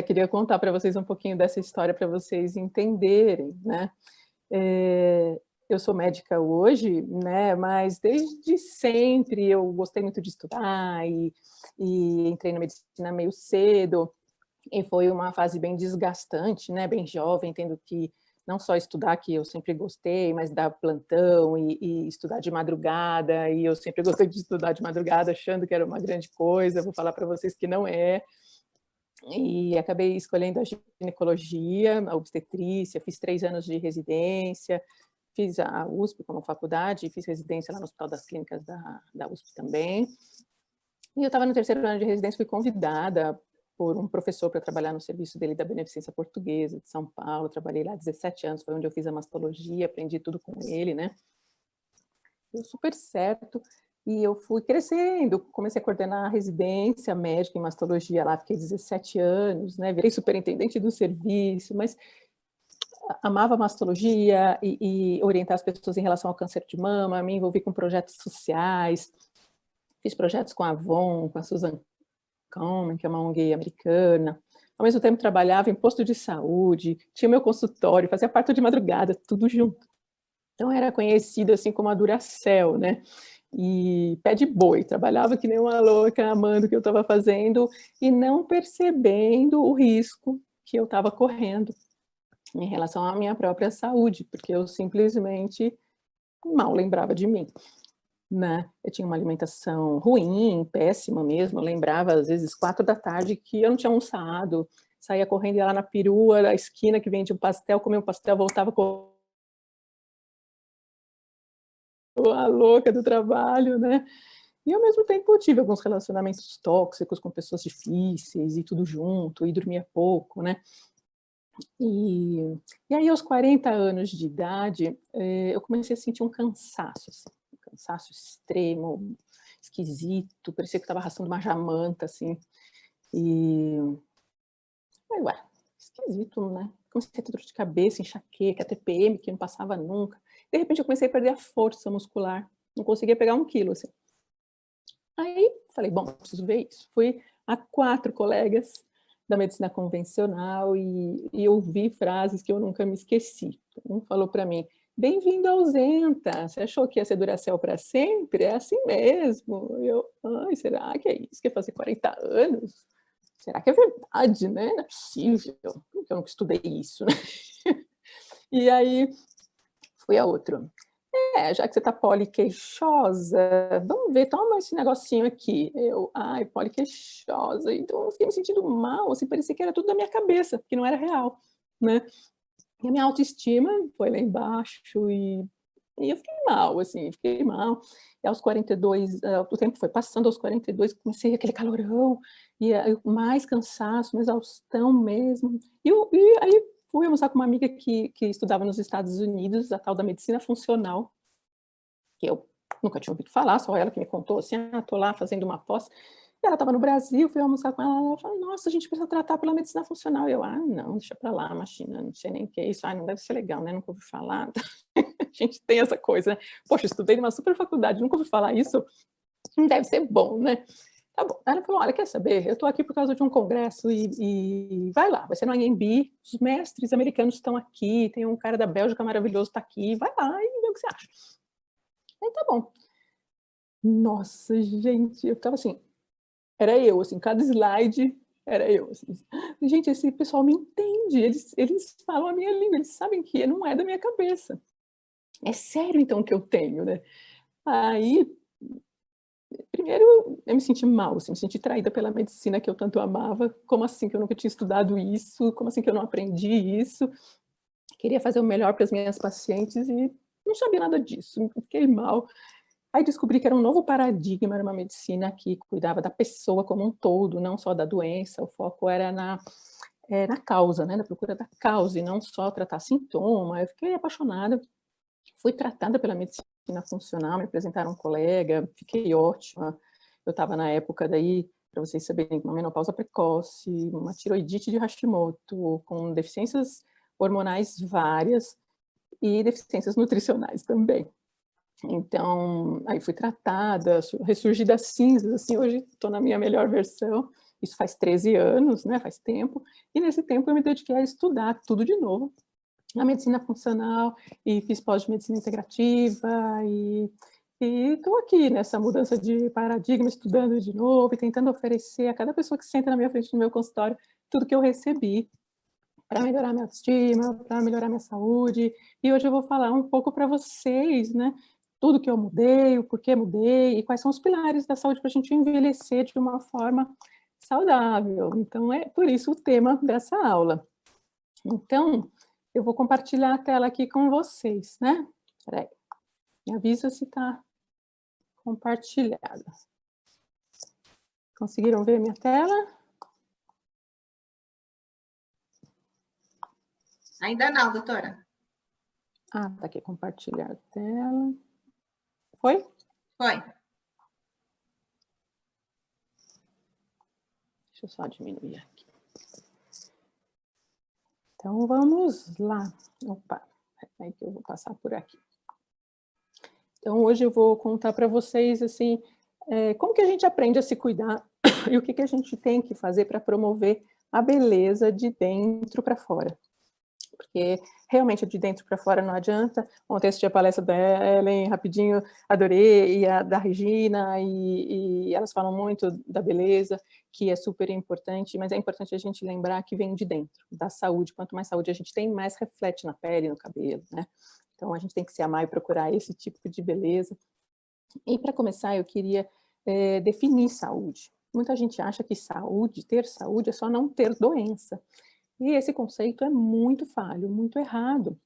queria contar para vocês um pouquinho dessa história para vocês entenderem, né? Eu sou médica hoje, né? Mas desde sempre eu gostei muito de estudar e entrei na medicina meio cedo. E foi uma fase bem desgastante, né? Bem jovem, tendo que não só estudar, que eu sempre gostei, mas dar plantão e estudar de madrugada. E eu sempre gostei de estudar de madrugada, achando que era uma grande coisa. Vou falar para vocês que não é. E acabei escolhendo a ginecologia, a obstetrícia, fiz 3 anos de residência, fiz a USP como faculdade, fiz residência lá no Hospital das Clínicas da USP também. E eu estava no 3º ano de residência, fui convidada por um professor para trabalhar no serviço dele da Beneficência Portuguesa de São Paulo. Trabalhei lá 17 anos, foi onde eu fiz a mastologia, aprendi tudo com ele, né? Deu super certo. E eu fui crescendo, comecei a coordenar a residência médica em mastologia lá, fiquei 17 anos, né? Virei superintendente do serviço, mas amava mastologia e orientar as pessoas em relação ao câncer de mama, me envolvi com projetos sociais, fiz projetos com a Avon, com a Susan Komen, que é uma ONG americana. Ao mesmo tempo trabalhava em posto de saúde, tinha meu consultório, fazia parto de madrugada, tudo junto. Então era conhecida assim como a Duracell, né? E pé de boi, trabalhava que nem uma louca, amando o que eu estava fazendo e não percebendo o risco que eu estava correndo em relação à minha própria saúde, porque eu simplesmente mal lembrava de mim, né? Eu tinha uma alimentação ruim, péssima mesmo, eu lembrava às vezes 4 da tarde que eu não tinha almoçado, saía correndo, ia lá na perua, na esquina que vende um pastel, comia um pastel, voltava com a louca do trabalho, né? E ao mesmo tempo eu tive alguns relacionamentos tóxicos com pessoas difíceis e tudo junto, e dormia pouco, né? E aí aos 40 anos de idade, eu comecei a sentir um cansaço, assim, um cansaço extremo, esquisito, parecia que estava arrastando uma jamanta, assim, e aí, ué, esquisito, né? Comecei a ter dor de cabeça, enxaqueca, TPM, que não passava nunca. De repente eu comecei a perder a força muscular, não conseguia pegar 1 quilo, assim. Aí falei, bom, preciso ver isso. Fui a 4 colegas da medicina convencional e ouvi frases que eu nunca me esqueci. Um falou para mim, bem-vindo ausenta, você achou que ia ser Duracell para sempre? É assim mesmo. Eu, ai, será que é isso? Quer fazer 40 anos? Será que é verdade, né? Não é possível, porque eu nunca estudei isso, né? E aí fui a outro. Já que você está poliqueixosa, vamos ver, toma esse negocinho aqui. Eu, ai, poliqueixosa. Então eu fiquei me sentindo mal, assim, parecia que era tudo da minha cabeça, que não era real, né? E a minha autoestima foi lá embaixo e eu fiquei mal, assim, fiquei mal. E aos 42, o tempo foi passando, aos 42 comecei aquele calorão, e mais cansaço, mais exaustão mesmo. E aí fui almoçar com uma amiga que estudava nos Estados Unidos, a tal da medicina funcional, que eu nunca tinha ouvido falar, só ela que me contou, assim, tô lá fazendo uma pós, e ela estava no Brasil, fui almoçar com ela falou, nossa, a gente precisa tratar pela medicina funcional. Eu, não, deixa pra lá, imagina, não sei nem o que é isso, não deve ser legal, né, nunca ouvi falar. A gente tem essa coisa, né, poxa, estudei numa super faculdade, nunca ouvi falar isso, não deve ser bom, né. Tá bom. Ela falou, olha, quer saber, eu tô aqui por causa de um congresso e vai lá, vai ser no ANB, os mestres americanos estão aqui, tem um cara da Bélgica maravilhoso, tá aqui, vai lá e vê o que você acha. Aí tá bom. Nossa, gente, eu ficava assim, era eu, assim, cada slide era eu, assim. Gente, esse pessoal me entende, eles falam a minha língua, eles sabem que não é da minha cabeça. É sério, então, que eu tenho, né? Aí, primeiro, eu me senti mal, assim, me senti traída pela medicina que eu tanto amava. Como assim que eu nunca tinha estudado isso? Como assim que eu não aprendi isso? Queria fazer o melhor para as minhas pacientes e não sabia nada disso, fiquei mal. Aí descobri que era um novo paradigma, era uma medicina que cuidava da pessoa como um todo, não só da doença, o foco era na causa, né, na procura da causa, e não só tratar sintoma. Eu fiquei apaixonada, fui tratada pela medicina funcional, me apresentaram um colega, fiquei ótima. Eu estava na época daí, para vocês saberem, uma menopausa precoce, uma tiroidite de Hashimoto, com deficiências hormonais várias e deficiências nutricionais também. Então, aí fui tratada, ressurgi das cinzas, assim, hoje estou na minha melhor versão, isso faz 13 anos, né, faz tempo, e nesse tempo eu me dediquei a estudar tudo de novo, a medicina funcional, e fiz pós de medicina integrativa, e estou aqui nessa mudança de paradigma, estudando de novo, e tentando oferecer a cada pessoa que senta na minha frente no meu consultório, tudo que eu recebi, para melhorar minha autoestima, para melhorar minha saúde, e hoje eu vou falar um pouco para vocês, né, tudo que eu mudei, o porquê mudei, e quais são os pilares da saúde para a gente envelhecer de uma forma saudável. Então é por isso o tema dessa aula. Então, eu vou compartilhar a tela aqui com vocês, né. Espera aí, me avisa se está compartilhada. Conseguiram ver minha tela? Ainda não, doutora. Ah, tá aqui, compartilhar a tela. Foi? Foi. Deixa eu só diminuir aqui. Então, vamos lá. Opa, é que eu vou passar por aqui. Então, hoje eu vou contar para vocês, assim, como que a gente aprende a se cuidar e o que que a gente tem que fazer para promover a beleza de dentro para fora. Porque realmente de dentro para fora não adianta. Ontem assisti a palestra da Ellen, rapidinho, adorei, e a da Regina, e elas falam muito da beleza, que é super importante, mas é importante a gente lembrar que vem de dentro, da saúde. Quanto mais saúde a gente tem, mais reflete na pele, no cabelo, né? Então a gente tem que se amar e procurar esse tipo de beleza. E para começar, eu queria definir saúde. Muita gente acha que saúde, ter saúde, é só não ter doença. E esse conceito é muito falho, muito errado.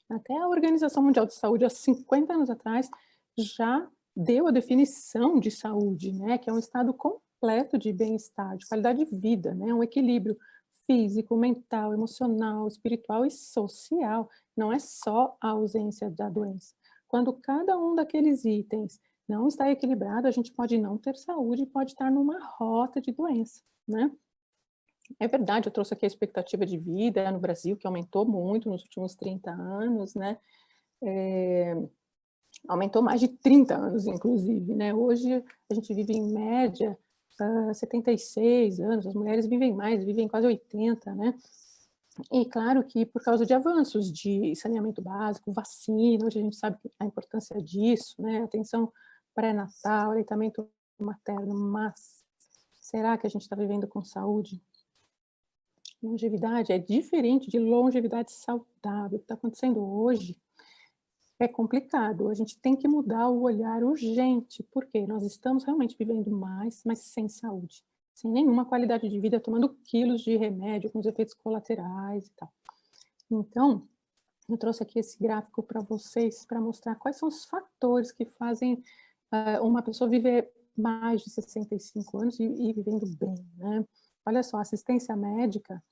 Até a Organização Mundial de Saúde, há 50 anos atrás, já deu a definição de saúde, né, que é um estado completo de bem-estar, de qualidade de vida, né, um equilíbrio físico, mental, emocional, espiritual e social. Não é só a ausência da doença. Quando cada um daqueles itens não está equilibrado, a gente pode não ter saúde, pode estar numa rota de doença, né? É verdade, eu trouxe aqui a expectativa de vida no Brasil, que aumentou muito nos últimos 30 anos, né? Aumentou mais de 30 anos, inclusive, né? Hoje a gente vive em média 76 anos, as mulheres vivem mais, vivem quase 80, né? E claro que por causa de avanços de saneamento básico, vacina, hoje a gente sabe a importância disso, né? Atenção pré-natal, aleitamento materno, mas será que a gente está vivendo com saúde? Longevidade é diferente de longevidade saudável. O que está acontecendo hoje é complicado. A gente tem que mudar o olhar urgente, porque nós estamos realmente vivendo mais, mas sem saúde, sem nenhuma qualidade de vida, tomando quilos de remédio com os efeitos colaterais e tal. Então, eu trouxe aqui esse gráfico para vocês, para mostrar quais são os fatores que fazem uma pessoa viver mais de 65 anos e vivendo bem, né? Olha só, assistência médica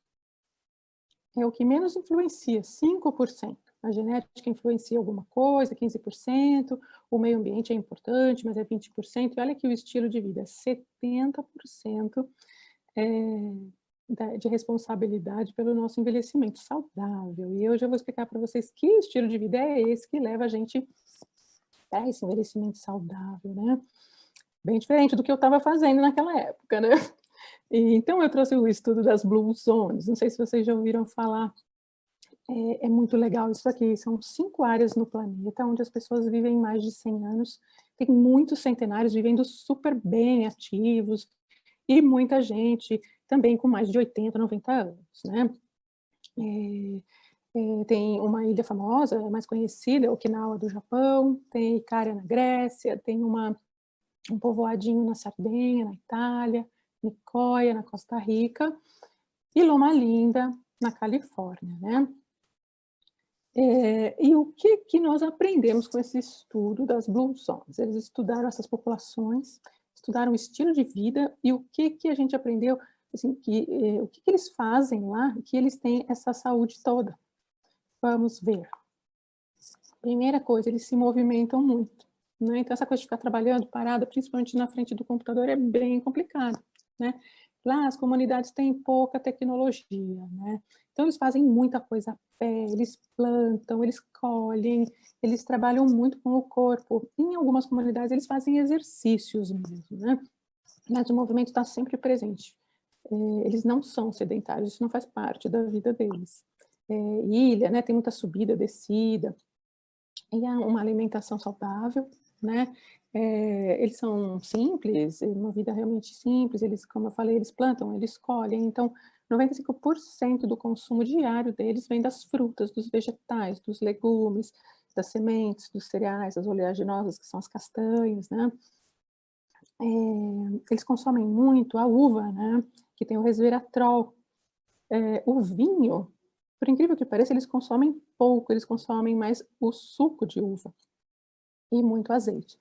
é o que menos influencia, 5%. A genética influencia alguma coisa, 15%, o meio ambiente é importante, mas é 20%, e olha que o estilo de vida, 70% de responsabilidade pelo nosso envelhecimento saudável. E hoje eu vou explicar para vocês que estilo de vida é esse que leva a gente a esse envelhecimento saudável, né? Bem diferente do que eu estava fazendo naquela época, né? E, então eu trouxe o estudo das Blue Zones, não sei se vocês já ouviram falar, é muito legal isso aqui, são 5 áreas no planeta onde as pessoas vivem mais de 100 anos, tem muitos centenários vivendo super bem, ativos, e muita gente também com mais de 80, 90 anos, né? Tem uma ilha famosa, mais conhecida, Okinawa do Japão, tem Icária na Grécia, tem um povoadinho na Sardenha, na Itália, Nicoya, na Costa Rica, e Loma Linda, na Califórnia, né? E o que nós aprendemos com esse estudo das Blue Zones? Eles estudaram essas populações, estudaram o estilo de vida e o que a gente aprendeu, assim, o que eles fazem lá, que eles têm essa saúde toda. Vamos ver. Primeira coisa, eles se movimentam muito, né? Então essa coisa de ficar trabalhando parada, principalmente na frente do computador, é bem complicado, né? Lá as comunidades têm pouca tecnologia, né? Então eles fazem muita coisa a pé, eles plantam, eles colhem, eles trabalham muito com o corpo. Em algumas comunidades eles fazem exercícios mesmo, né? Mas o movimento está sempre presente. eles não são sedentários, isso não faz parte da vida deles. Ilha, né, tem muita subida, descida, e há uma alimentação saudável, né, eles são simples, uma vida realmente simples, eles, como eu falei, eles plantam, eles colhem, então 95% do consumo diário deles vem das frutas, dos vegetais, dos legumes, das sementes, dos cereais, das oleaginosas, que são as castanhas, né. Eles consomem muito a uva, né, que tem o resveratrol. O vinho, por incrível que pareça, eles consomem pouco, eles consomem mais o suco de uva e muito azeite.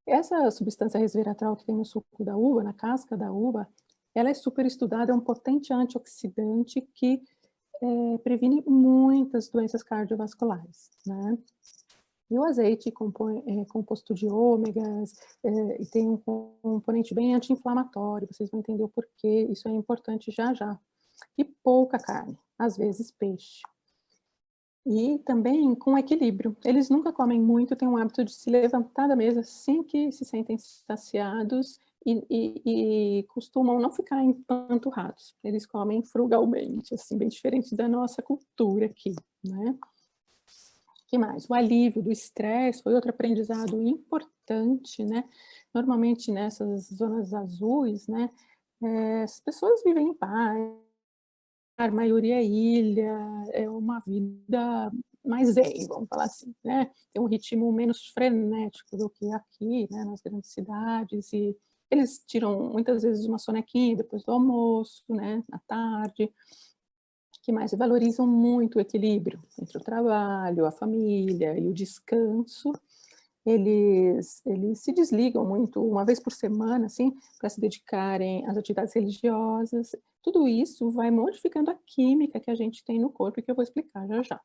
Essa substância resveratrol que tem no suco da uva, na casca da uva, ela é super estudada, é um potente antioxidante que previne muitas doenças cardiovasculares, né. E o azeite é composto de ômegas, e tem um componente bem anti-inflamatório, vocês vão entender o porquê, isso é importante já já. E pouca carne, às vezes peixe. E também com equilíbrio. Eles nunca comem muito, têm um hábito de se levantar da mesa assim que se sentem saciados e costumam não ficar empanturrados. Eles comem frugalmente, assim, bem diferente da nossa cultura aqui, né. Que mais? O alívio do estresse foi outro aprendizado importante, né. Normalmente nessas zonas azuis, né, as pessoas vivem em paz, a maioria é ilha, é uma vida mais zen, vamos falar assim, né. Tem um ritmo menos frenético do que aqui, né, nas grandes cidades, e eles tiram muitas vezes uma sonequinha depois do almoço, né, à tarde. Que mais? Valorizam muito o equilíbrio entre o trabalho, a família e o descanso. Eles se desligam muito, uma vez por semana, assim, para se dedicarem às atividades religiosas. Tudo isso vai modificando a química que a gente tem no corpo, que eu vou explicar já já.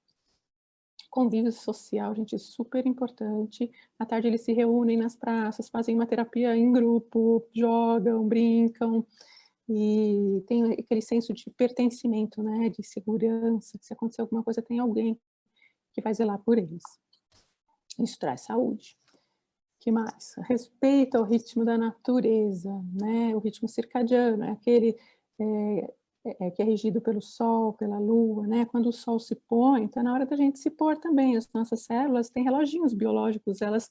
Convívio social, gente, super importante. À tarde eles se reúnem nas praças, fazem uma terapia em grupo, jogam, brincam, e tem aquele senso de pertencimento, né, de segurança, que se acontecer alguma coisa tem alguém que vai zelar por eles. Isso traz saúde. Que mais? Respeito ao ritmo da natureza, né, o ritmo circadiano, é aquele, que é regido pelo sol, pela lua, né, quando o sol se põe, então é na hora da gente se pôr também, as nossas células têm reloginhos biológicos, elas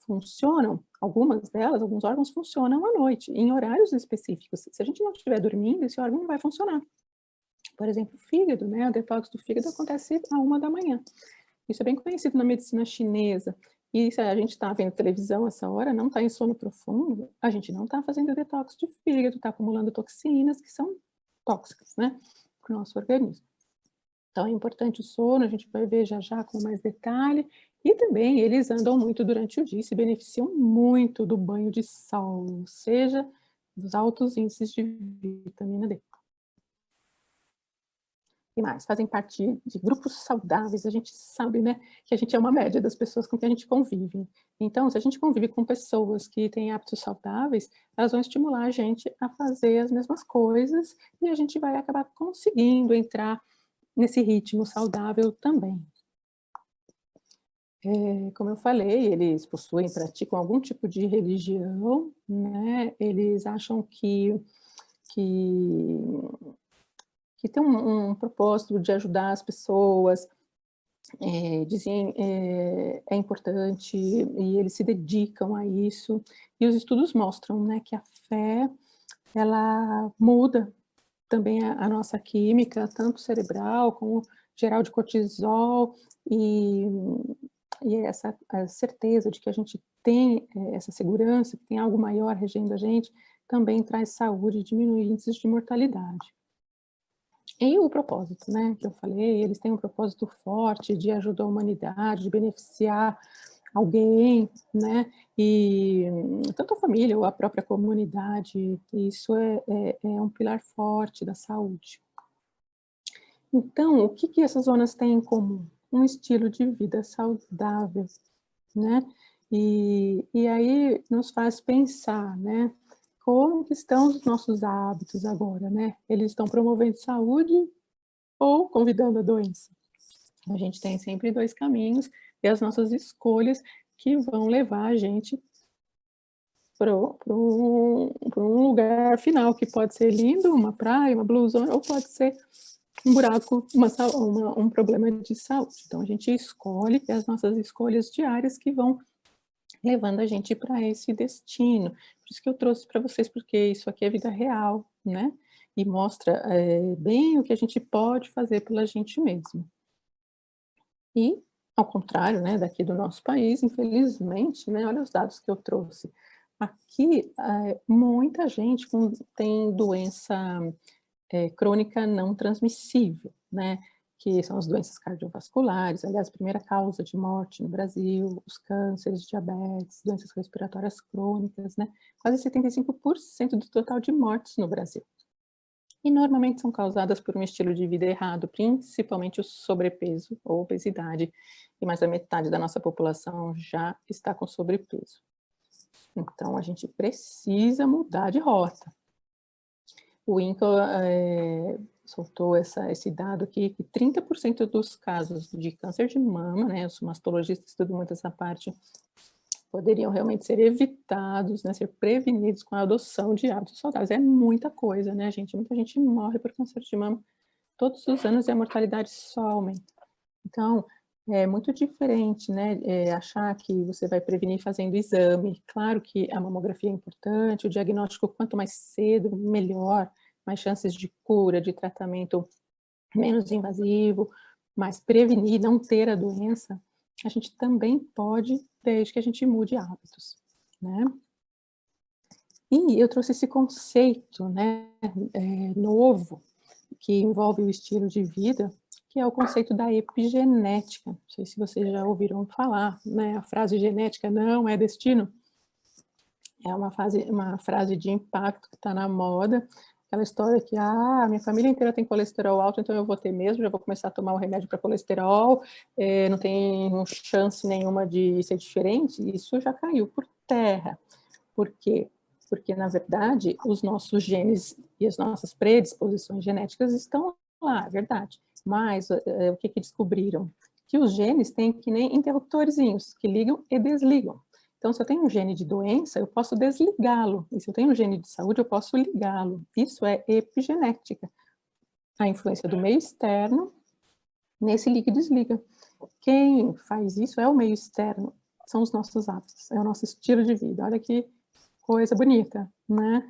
funcionam, algumas delas, alguns órgãos funcionam à noite, em horários específicos. Se a gente não estiver dormindo, esse órgão não vai funcionar. Por exemplo, o fígado, né, o detox do fígado acontece à 1h. Isso é bem conhecido na medicina chinesa. E se a gente está vendo televisão essa hora, não está em sono profundo, a gente não está fazendo detox de fígado, está acumulando toxinas que são tóxicas, né, para o nosso organismo. Então é importante o sono, a gente vai ver já já com mais detalhe, e também eles andam muito durante o dia e se beneficiam muito do banho de sol, ou seja, dos altos índices de vitamina D. E mais, fazem parte de grupos saudáveis, a gente sabe, né, que a gente é uma média das pessoas com que a gente convive. Então, se a gente convive com pessoas que têm hábitos saudáveis, elas vão estimular a gente a fazer as mesmas coisas e a gente vai acabar conseguindo entrar nesse ritmo saudável também. Como eu falei, eles possuem, praticam algum tipo de religião, né, eles acham que que tem um propósito de ajudar as pessoas, dizem, é importante e eles se dedicam a isso. E os estudos mostram, né, que a fé, ela muda também a nossa química, tanto cerebral como geral de cortisol, e essa a certeza de que a gente tem, essa segurança, que tem algo maior regendo a gente, também traz saúde e diminui índices de mortalidade. E o propósito, né, que eu falei, eles têm um propósito forte de ajudar a humanidade, de beneficiar alguém, né, e tanto a família ou a própria comunidade, isso é um pilar forte da saúde. Então, o que essas zonas têm em comum? Um estilo de vida saudável, né, e aí nos faz pensar, né, como que estão os nossos hábitos agora, né? Eles estão promovendo saúde ou convidando a doença? A gente tem sempre 2 caminhos e as nossas escolhas que vão levar a gente um lugar final, que pode ser lindo, uma praia, uma blue zone, ou pode ser um buraco, um problema de saúde. Então, a gente escolhe, é as nossas escolhas diárias que vão levando a gente para esse destino. Por isso que eu trouxe para vocês, porque isso aqui é vida real, né? E mostra bem o que a gente pode fazer pela gente mesmo. E, ao contrário, né, daqui do nosso país, infelizmente, né, olha os dados que eu trouxe. Aqui, muita gente tem doença crônica não transmissível, né? Que são as doenças cardiovasculares, aliás, a primeira causa de morte no Brasil, os cânceres, diabetes, doenças respiratórias crônicas, né? Quase 75% do total de mortes no Brasil. E normalmente são causadas por um estilo de vida errado, principalmente o sobrepeso ou obesidade, e mais da metade da nossa população já está com sobrepeso. Então, a gente precisa mudar de rota. O INCA soltou esse dado aqui, que 30% dos casos de câncer de mama, né, os mastologistas estudam muito essa parte, poderiam realmente ser evitados, né, ser prevenidos com a adoção de hábitos saudáveis. É muita coisa, né, gente? Muita gente morre por câncer de mama todos os anos e a mortalidade só aumenta. Então, é muito diferente, né, achar que você vai prevenir fazendo exame. Claro que a mamografia é importante, o diagnóstico quanto mais cedo, melhor, mais chances de cura, de tratamento menos invasivo, mas prevenir, não ter a doença, a gente também pode, desde que a gente mude hábitos, né? E eu trouxe esse conceito, né, novo, que envolve o estilo de vida, que é o conceito da epigenética. Não sei se vocês já ouviram falar, né? A frase genética não é destino. É uma frase de impacto que está na moda. Aquela história que, minha família inteira tem colesterol alto, então eu vou ter mesmo, já vou começar a tomar um remédio para colesterol, não tem chance nenhuma de ser diferente. Isso já caiu por terra. Por quê? Porque, na verdade, os nossos genes e as nossas predisposições genéticas estão lá, é verdade. Mas o que descobriram? Que os genes têm que nem interruptorzinhos, que ligam e desligam. Então, se eu tenho um gene de doença, eu posso desligá-lo. E se eu tenho um gene de saúde, eu posso ligá-lo. Isso é epigenética. A influência do meio externo nesse liga e desliga. Quem faz isso é o meio externo, são os nossos hábitos, é o nosso estilo de vida. Olha que coisa bonita, né?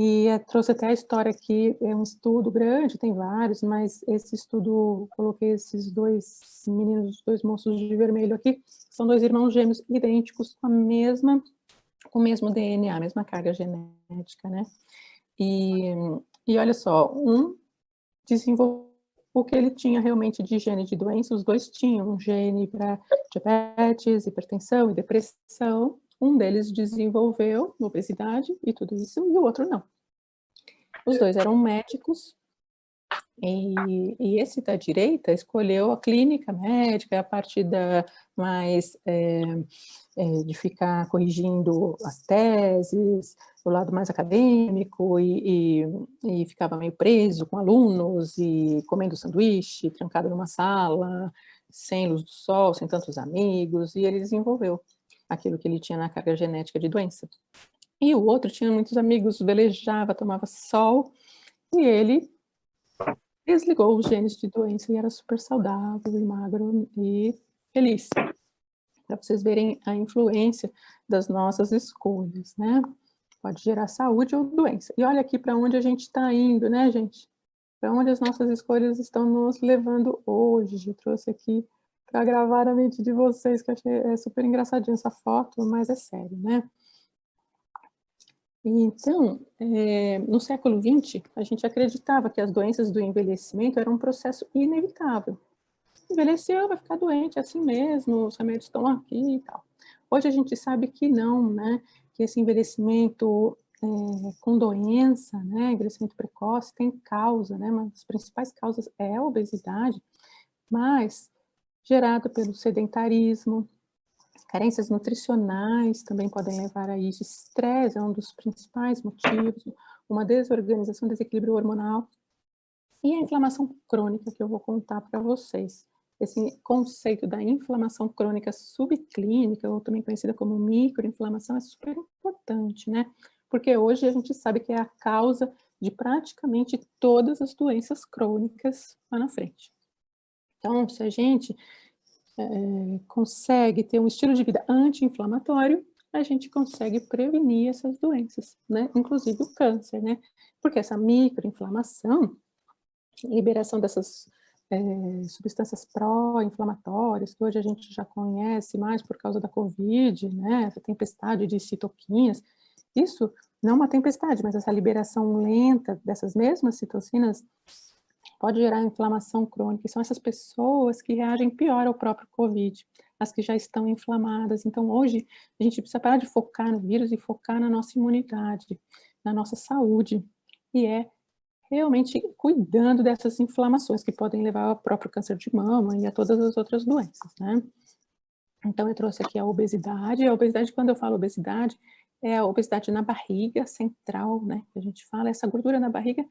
E trouxe até a história aqui, é um estudo grande, tem vários, mas esse estudo, coloquei esses dois meninos, dois moços de vermelho aqui, são dois irmãos gêmeos idênticos, com o mesmo DNA, a mesma carga genética, né? E olha só, um desenvolveu o que ele tinha realmente de gene de doença, os dois tinham um gene para diabetes, hipertensão e depressão. Um deles desenvolveu obesidade e tudo isso, e o outro não. Os dois eram médicos, e esse da direita escolheu a clínica médica, a parte de ficar corrigindo as teses, o lado mais acadêmico, e ficava meio preso com alunos, e comendo sanduíche, trancado numa sala, sem luz do sol, sem tantos amigos, e ele desenvolveu aquilo que ele tinha na carga genética de doença. E o outro tinha muitos amigos, velejava, tomava sol, e ele desligou os genes de doença e era super saudável e magro e feliz. Para vocês verem a influência das nossas escolhas, né? Pode gerar saúde ou doença. E olha aqui para onde a gente está indo, né, gente? Para onde as nossas escolhas estão nos levando hoje. Eu trouxe aqui para gravar a mente de vocês, que eu achei super engraçadinha essa foto, mas é sério, né? Então, no século XX, a gente acreditava que as doenças do envelhecimento eram um processo inevitável. Envelheceu, vai ficar doente, é assim mesmo, os remédios estão aqui e tal. Hoje a gente sabe que não, né? Que esse envelhecimento com doença, né? Envelhecimento precoce tem causa, né? Uma das principais causas é a obesidade, mas gerado pelo sedentarismo, carências nutricionais também podem levar a isso. Estresse é um dos principais motivos, uma desorganização, desequilíbrio hormonal e a inflamação crônica que eu vou contar para vocês. esse conceito da inflamação crônica subclínica, ou também conhecida como microinflamação, é super importante, né? Porque hoje a gente sabe que é a causa de praticamente todas as doenças crônicas lá na frente. Então, se a gente consegue ter um estilo de vida anti-inflamatório, a gente consegue prevenir essas doenças, né? Inclusive o câncer, né? Porque essa microinflamação, liberação dessas substâncias pró-inflamatórias, que hoje a gente já conhece mais por causa da Covid, né? Essa tempestade de citoquinas, isso não é uma tempestade, mas essa liberação lenta dessas mesmas citocinas pode gerar inflamação crônica, e são essas pessoas que reagem pior ao próprio Covid, as que já estão inflamadas. Então, hoje, a gente precisa parar de focar no vírus e focar na nossa imunidade, na nossa saúde, e realmente cuidando dessas inflamações que podem levar ao próprio câncer de mama e a todas as outras doenças, né? Então, eu trouxe aqui a obesidade. A obesidade, quando eu falo obesidade, é a obesidade na barriga central, né? Que a gente fala, essa gordura na barriga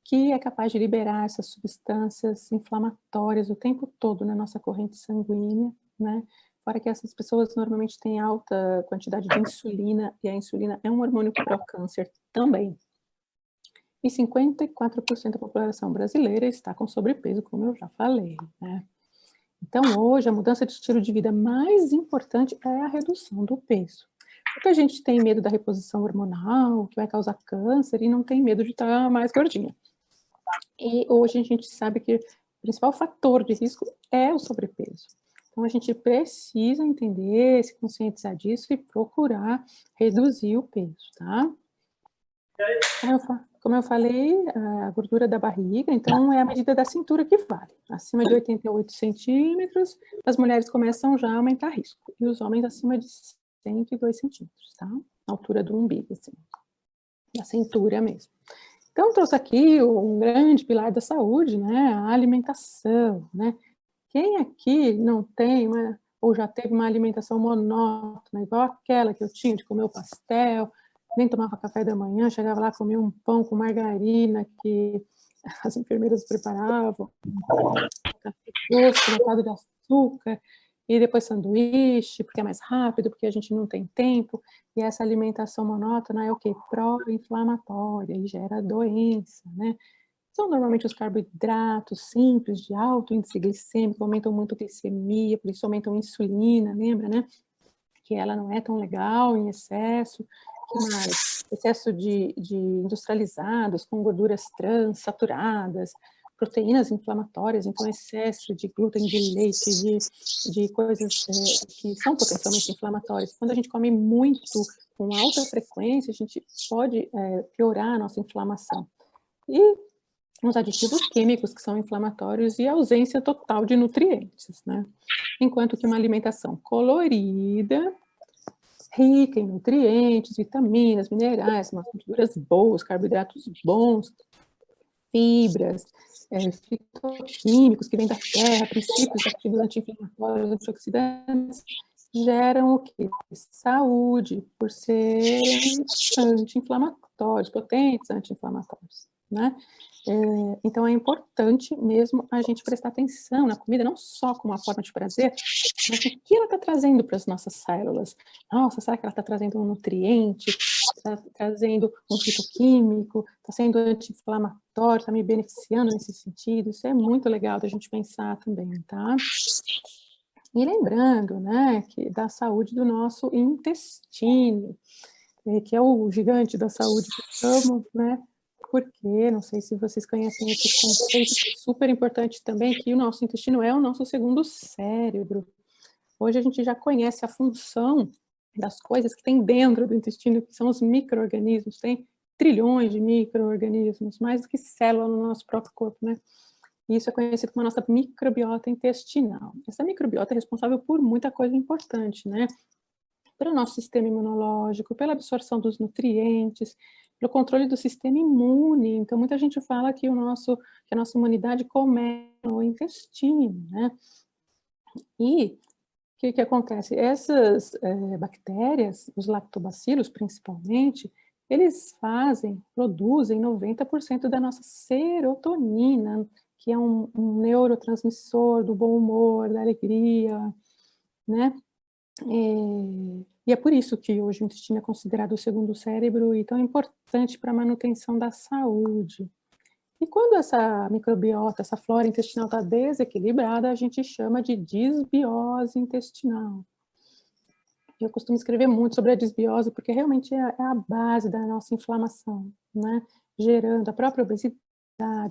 que é capaz de liberar essas substâncias inflamatórias o tempo todo na nossa corrente sanguínea, né? Fora que essas pessoas normalmente têm alta quantidade de insulina, e a insulina é um hormônio pró-câncer também. E 54% da população brasileira está com sobrepeso, como eu já falei, né? Então, hoje, a mudança de estilo de vida mais importante é a redução do peso. Porque a gente tem medo da reposição hormonal, que vai causar câncer, e não tem medo de estar mais gordinha. E hoje a gente sabe que o principal fator de risco é o sobrepeso. Então, a gente precisa entender, se conscientizar disso e procurar reduzir o peso, tá? Como eu falei, a gordura da barriga, então, é a medida da cintura que vale. Acima de 88 centímetros, as mulheres começam já a aumentar risco. E os homens acima de 102 centímetros, tá? A altura do umbigo, assim. Da cintura mesmo. Então, trouxe aqui um grande pilar da saúde, né? A alimentação, né? Quem aqui não tem ou já teve uma alimentação monótona, igual aquela que eu tinha de comer o pastel, nem tomava café da manhã, chegava lá, comia um pão com margarina que as enfermeiras preparavam, café doce, lotado de açúcar, e depois sanduíche, porque é mais rápido, porque a gente não tem tempo, e essa alimentação monótona é o quê? Pró-inflamatória, e gera doença, né? São normalmente os carboidratos simples, de alto índice glicêmico, aumentam muito a glicemia, por isso aumentam a insulina, lembra, né? Que ela não é tão legal em excesso, mas excesso de industrializados, com gorduras trans, saturadas, proteínas inflamatórias, então excesso de glúten, de leite, de coisas que são potencialmente inflamatórias. Quando a gente come muito, com alta frequência, a gente pode piorar a nossa inflamação. E os aditivos químicos que são inflamatórios e a ausência total de nutrientes, né? Enquanto que uma alimentação colorida, rica em nutrientes, vitaminas, minerais, umas gorduras boas, carboidratos bons, fibras, fitoquímicos que vêm da terra, princípios ativos anti-inflamatórios, antioxidantes, geram o quê? Saúde, por serem anti-inflamatórios, potentes anti-inflamatórios, né? Então, é importante mesmo a gente prestar atenção na comida, não só como uma forma de prazer, mas o que ela está trazendo para as nossas células. Nossa, será que ela está trazendo um nutriente? Está trazendo um fitoquímico? Está sendo anti-inflamatório? Está me beneficiando nesse sentido? Isso é muito legal da gente pensar também, tá? E lembrando, né, que da saúde do nosso intestino, que é o gigante da saúde que estamos, né? Porque, não sei se vocês conhecem esse conceito, que é super importante também, que o nosso intestino é o nosso segundo cérebro. Hoje a gente já conhece a função das coisas que tem dentro do intestino, que são os micro-organismos. Tem trilhões de micro-organismos, mais do que célula no nosso próprio corpo, né? E isso é conhecido como a nossa microbiota intestinal. Essa microbiota é responsável por muita coisa importante, né? Pelo nosso sistema imunológico, pela absorção dos nutrientes, pelo controle do sistema imune. Então, muita gente fala que a nossa imunidade começa no intestino, né? E o que acontece? Essas bactérias, os lactobacilos principalmente, eles produzem 90% da nossa serotonina, que é um neurotransmissor do bom humor, da alegria, né? E é por isso que hoje o intestino é considerado o segundo cérebro e tão importante para a manutenção da saúde. E quando essa microbiota, essa flora intestinal está desequilibrada, a gente chama de disbiose intestinal. Eu costumo escrever muito sobre a disbiose, porque realmente é a base da nossa inflamação, né? Gerando a própria obesidade,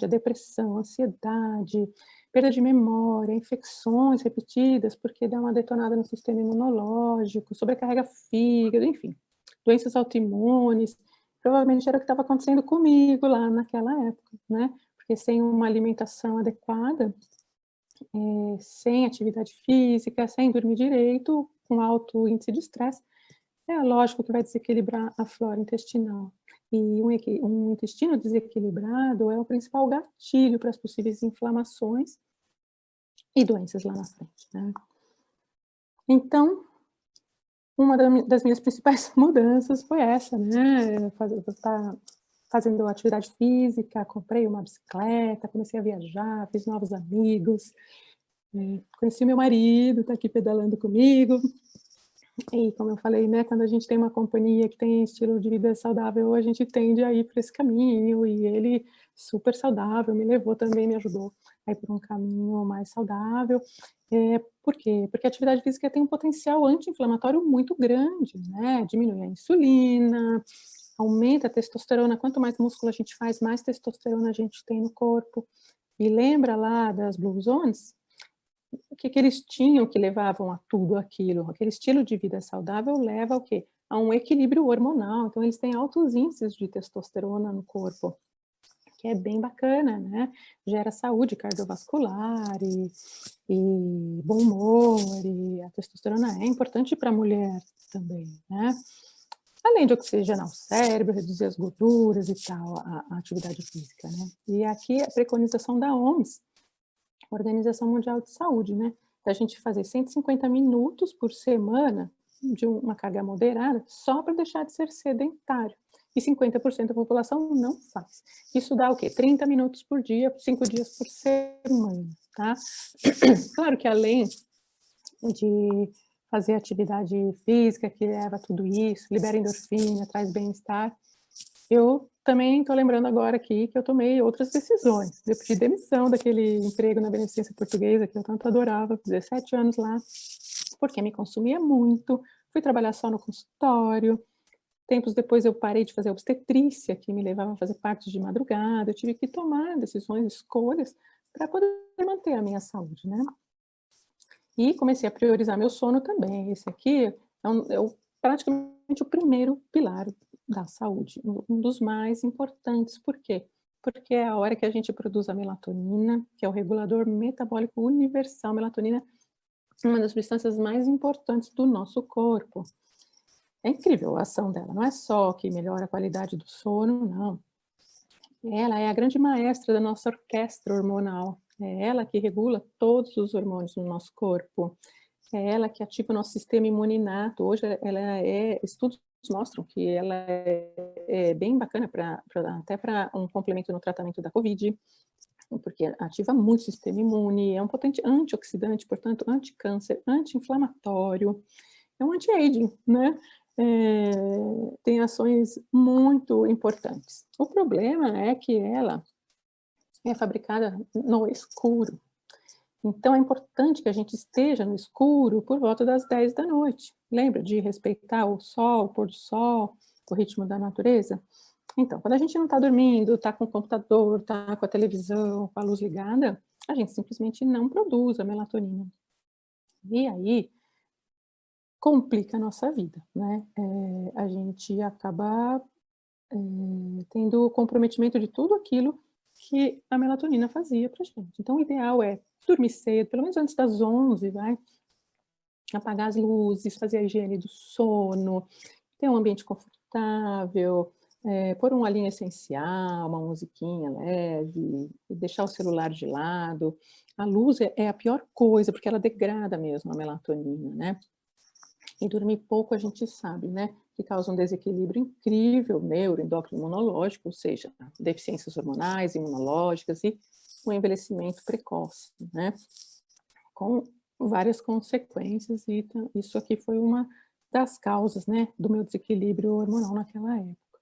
a depressão, a ansiedade, perda de memória, infecções repetidas, porque dá uma detonada no sistema imunológico, sobrecarrega fígado, enfim, doenças autoimunes. Provavelmente era o que estava acontecendo comigo lá naquela época, né? Porque sem uma alimentação adequada, sem atividade física, sem dormir direito, com alto índice de estresse, é lógico que vai desequilibrar a flora intestinal. E um intestino desequilibrado é o principal gatilho para as possíveis inflamações e doenças lá na frente, né? Então, uma das minhas principais mudanças foi essa, né? Fazendo atividade física, comprei uma bicicleta, comecei a viajar, fiz novos amigos, conheci meu marido, está aqui pedalando comigo. E como eu falei, né, quando a gente tem uma companhia que tem estilo de vida saudável, a gente tende a ir por esse caminho, e ele, super saudável, me levou também, me ajudou a ir por um caminho mais saudável. Por quê? Porque a atividade física tem um potencial anti-inflamatório muito grande, né? Diminui a insulina, aumenta a testosterona. Quanto mais músculo a gente faz, mais testosterona a gente tem no corpo. E lembra lá das Blue Zones? O que eles tinham que levavam a tudo aquilo? Aquele estilo de vida saudável leva ao quê? A um equilíbrio hormonal. Então, eles têm altos índices de testosterona no corpo, que é bem bacana, né? Gera saúde cardiovascular e bom humor, e a testosterona é importante para a mulher também, né? Além de oxigenar o cérebro, reduzir as gorduras e tal, a atividade física, né? E aqui a preconização da OMS, Organização Mundial de Saúde, né? Da gente fazer 150 minutos por semana de uma carga moderada, só para deixar de ser sedentário. E 50% da população não faz. Isso dá o quê? 30 minutos por dia, 5 dias por semana, tá? Claro que além de fazer atividade física, que leva tudo isso, libera endorfina, traz bem-estar, eu também estou lembrando agora aqui que eu tomei outras decisões. Eu pedi demissão daquele emprego na Beneficência Portuguesa, que eu tanto adorava, 17 anos lá, porque me consumia muito, fui trabalhar só no consultório. Tempos depois eu parei de fazer obstetrícia, que me levava a fazer partes de madrugada, eu tive que tomar decisões, escolhas, para poder manter a minha saúde, né? E comecei a priorizar meu sono também. Esse aqui é praticamente o primeiro pilar da saúde, um dos mais importantes. Por quê? Porque é a hora que a gente produz a melatonina, que é o regulador metabólico universal. Melatonina é uma das substâncias mais importantes do nosso corpo. É incrível a ação dela, não é só que melhora a qualidade do sono, não. Ela é a grande maestra da nossa orquestra hormonal. É ela que regula todos os hormônios no nosso corpo. É ela que ativa o nosso sistema imune inato. Hoje estudos mostram que ela é bem bacana até para um complemento no tratamento da Covid, porque ativa muito o sistema imune, é um potente antioxidante, portanto, anticâncer, anti-inflamatório, é um anti-aging, né? Tem ações muito importantes. O problema é que ela é fabricada no escuro. Então, é importante que a gente esteja no escuro por volta das 10 da noite. Lembra de respeitar o sol, o pôr do sol, o ritmo da natureza? Então, quando a gente não está dormindo, está com o computador, está com a televisão, com a luz ligada, a gente simplesmente não produz a melatonina. E aí, complica a nossa vida, né? A gente acaba tendo o comprometimento de tudo aquilo que a melatonina fazia para a gente. Então, o ideal é dormir cedo, pelo menos antes das 11, vai, apagar as luzes, fazer a higiene do sono, ter um ambiente confortável, pôr um olhinho essencial, uma musiquinha leve, deixar o celular de lado. A luz é a pior coisa, porque ela degrada mesmo a melatonina, né? E dormir pouco a gente sabe, né? Que causa um desequilíbrio incrível neuroendócrino imunológico, ou seja, deficiências hormonais, imunológicas e o envelhecimento precoce, né? Com várias consequências, e isso aqui foi uma das causas, né, do meu desequilíbrio hormonal naquela época.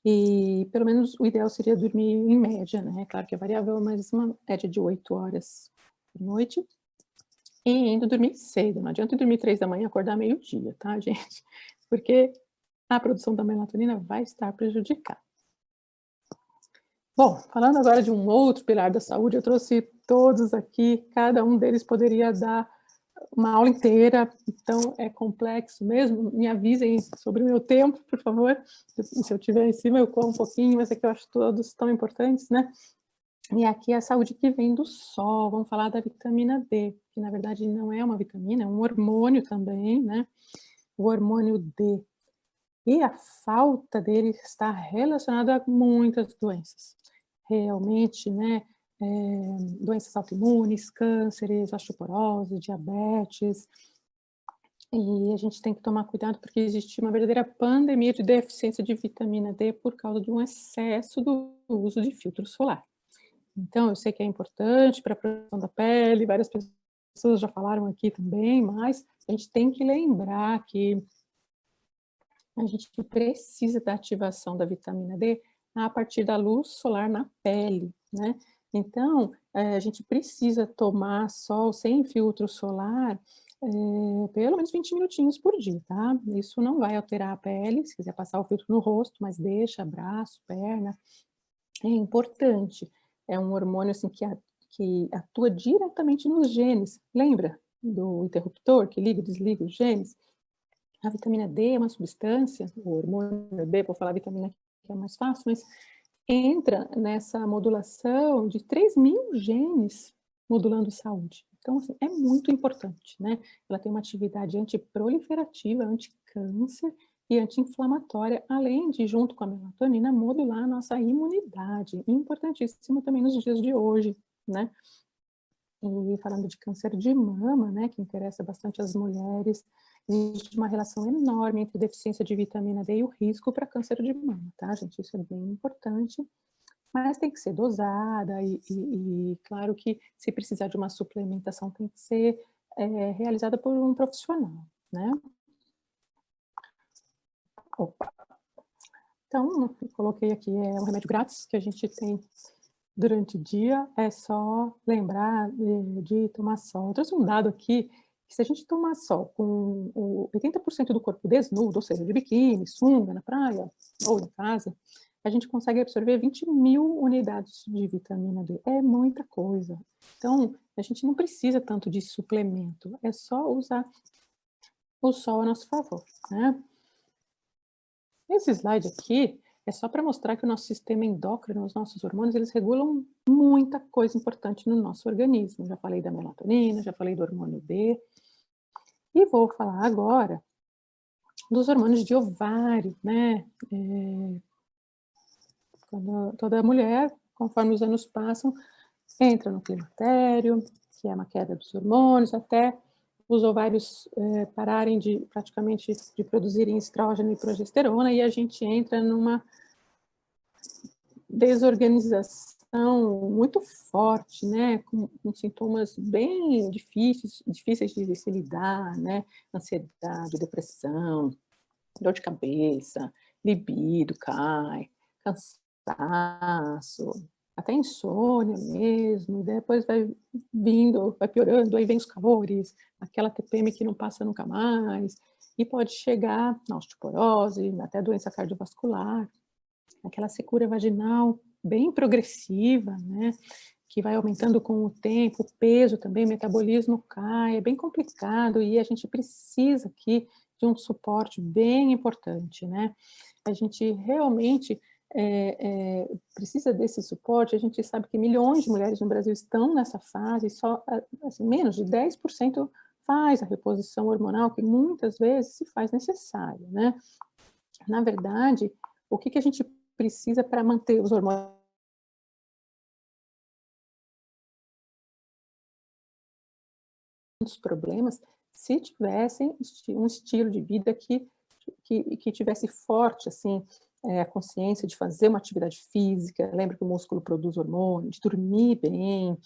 E pelo menos o ideal seria dormir em média, né? Claro que é variável, mas uma média de 8 horas por noite. E indo dormir cedo, não adianta dormir 3 da manhã e acordar meio-dia, tá, gente? Porque a produção da melatonina vai estar prejudicada. Bom, falando agora de um outro pilar da saúde, eu trouxe todos aqui, cada um deles poderia dar uma aula inteira, então é complexo mesmo. Me avisem sobre o meu tempo, por favor. Se eu estiver em cima, eu corro um pouquinho, mas é que eu acho todos tão importantes, né? E aqui é a saúde que vem do sol, vamos falar da vitamina D, que na verdade não é uma vitamina, é um hormônio também, né? O hormônio D. E a falta dele está relacionada a muitas doenças. Realmente, né? Doenças autoimunes, cânceres, osteoporose, diabetes. E a gente tem que tomar cuidado porque existe uma verdadeira pandemia de deficiência de vitamina D por causa de um excesso do uso de filtro solar. Então, eu sei que é importante para a proteção da pele, várias pessoas já falaram aqui também, mas a gente tem que lembrar que a gente precisa da ativação da vitamina D a partir da luz solar na pele, né? Então, a gente precisa tomar sol sem filtro solar, pelo menos 20 minutinhos por dia, tá? Isso não vai alterar a pele, se quiser passar o filtro no rosto, mas deixa braço, perna, é importante. É um hormônio, assim, que atua diretamente nos genes. Lembra do interruptor que liga e desliga os genes? A vitamina D é uma substância, o hormônio D, vou falar vitamina que é mais fácil, mas entra nessa modulação de 3.000 genes modulando saúde. Então, assim, é muito importante, né? Ela tem uma atividade antiproliferativa, anticâncer e anti-inflamatória, além de, junto com a melatonina, modular a nossa imunidade. Importantíssimo também nos dias de hoje, né? E falando de câncer de mama, né, que interessa bastante as mulheres, existe uma relação enorme entre deficiência de vitamina D e o risco para câncer de mama, tá, gente? Isso é bem importante, mas tem que ser dosada e claro que se precisar de uma suplementação tem que ser realizada por um profissional, né? Opa. Então, eu coloquei aqui, é um remédio grátis que a gente tem durante o dia, é só lembrar de tomar sol. Eu trouxe um dado aqui, que se a gente tomar sol com o 80% do corpo desnudo, ou seja, de biquíni, sunga, na praia ou em casa, a gente consegue absorver 20.000 unidades de vitamina D. É muita coisa. Então, a gente não precisa tanto de suplemento, é só usar o sol a nosso favor, né? Esse slide aqui é só para mostrar que o nosso sistema endócrino, os nossos hormônios, eles regulam muita coisa importante no nosso organismo. Já falei da melatonina, já falei do hormônio D. E vou falar agora dos hormônios de ovário, né? Quando toda mulher, conforme os anos passam, entra no climatério, que é uma queda dos hormônios, até os ovários pararem praticamente de produzirem estrógeno e progesterona, e a gente entra numa desorganização muito forte, né, com sintomas bem difíceis de se lidar, né, ansiedade, depressão, dor de cabeça, libido cai, cansaço, até insônia mesmo, depois vai vindo, vai piorando, aí vem os calores, aquela TPM que não passa nunca mais, e pode chegar na osteoporose, até doença cardiovascular, aquela secura vaginal bem progressiva, né, que vai aumentando com o tempo, o peso também, o metabolismo cai, é bem complicado e a gente precisa aqui de um suporte bem importante, né? A gente realmente precisa desse suporte, a gente sabe que milhões de mulheres no Brasil estão nessa fase, só assim, menos de 10% faz a reposição hormonal, que muitas vezes se faz necessária, né? Na verdade, o que a gente precisa para manter os hormônios problemas, se tivessem um estilo de vida que tivesse forte, assim, a consciência de fazer uma atividade física, lembra que o músculo produz hormônio, de dormir bem,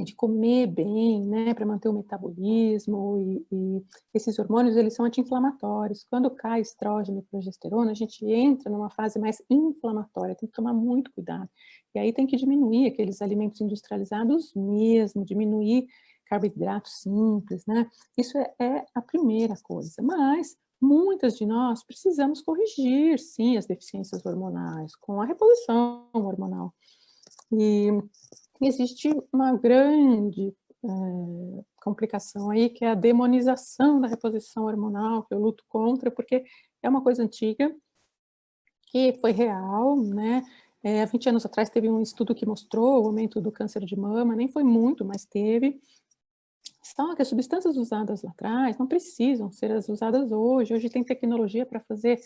de comer bem, né, para manter o metabolismo, e esses hormônios, eles são anti-inflamatórios. Quando cai estrógeno e progesterona, a gente entra numa fase mais inflamatória, tem que tomar muito cuidado. E aí tem que diminuir aqueles alimentos industrializados mesmo, diminuir carboidratos simples, né? Isso é a primeira coisa. Mas muitas de nós precisamos corrigir, sim, as deficiências hormonais com a reposição hormonal. E existe uma grande complicação aí, que é a demonização da reposição hormonal, que eu luto contra, porque é uma coisa antiga, que foi real, né? Há 20 anos atrás teve um estudo que mostrou o aumento do câncer de mama, nem foi muito, mas teve. Só que as substâncias usadas lá atrás não precisam ser as usadas hoje. Hoje tem tecnologia para fazer